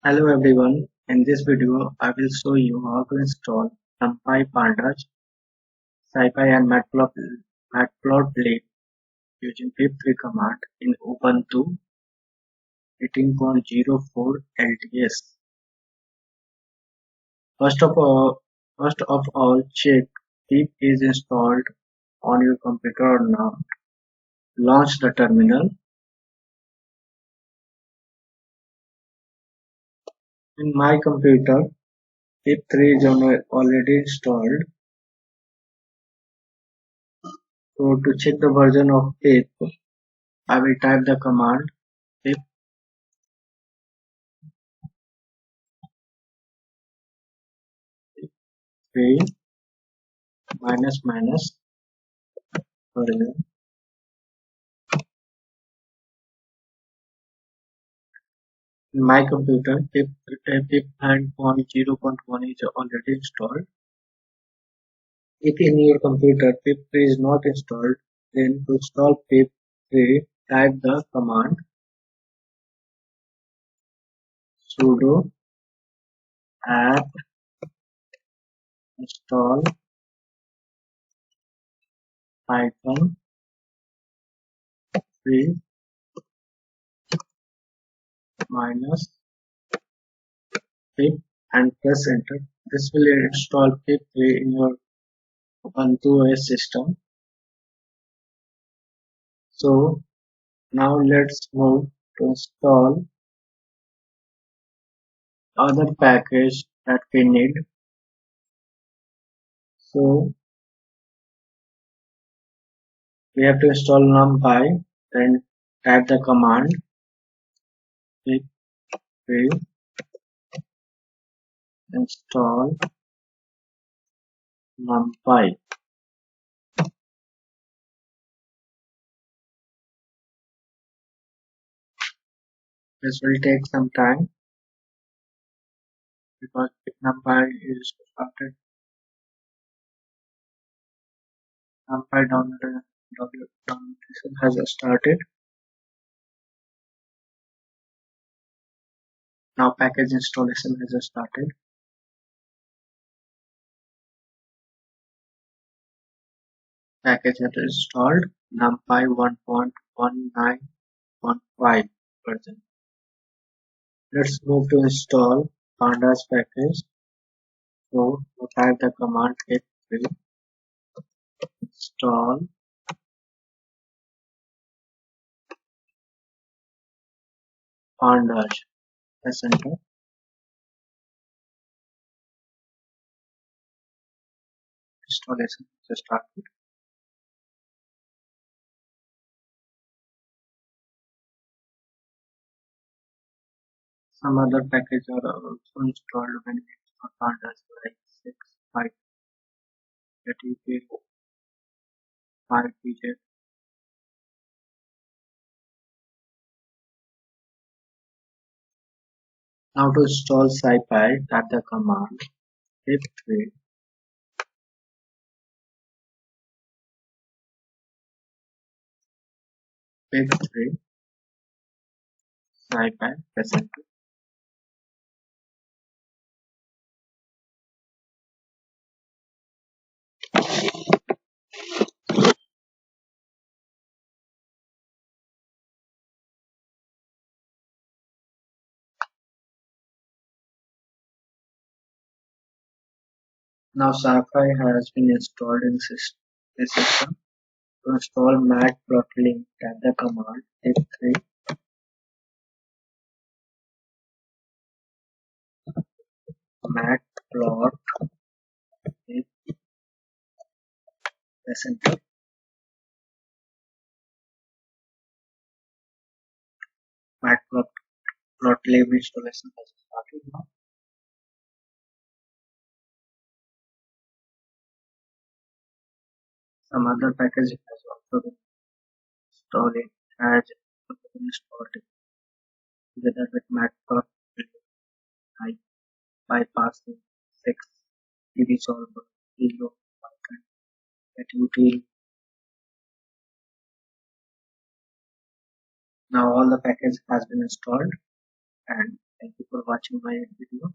Hello everyone, in this video I will show you how to install numpy, pandas, scipy and matplotlib using pip3 command in Ubuntu 18.04 LTS. First of all, check pip is installed on your computer or not. Launch the terminal. In my computer, pip3 is already installed. So to check the version of pip, I will type the command pip3 minus minus version. In my computer, pip.0.1 is already installed. If in your computer pip3 is not installed, then to install pip3, type the command sudo apt install python 3 minus pip and press enter. This will install pip3 in your Ubuntu OS system. So now let's move to install other package that we need. So we have to install numpy, then type the command pip3 install numpy. This will take some time because numpy is started. Numpy downloadation has started. Now package installation has started. Package has installed numpy 1.19.5 version. Let's move to install pandas package. So type the command pip3 install pandas. Press enter. Installation has started. Some other packages are also installed when it's for pandas like 6, 5, ATP, 5 Now to install scipy, type the command pip3 scipy, press enter. Now scipy has been installed in this system. To install matplotlib, type the command pip3 matplotlib, press enter. Matplotlib installation has started now. Some other package has also been installed as installed together with matplotlib bypassing 6 solver, zero, that util. Now all the package has been installed and Thank you for watching my video.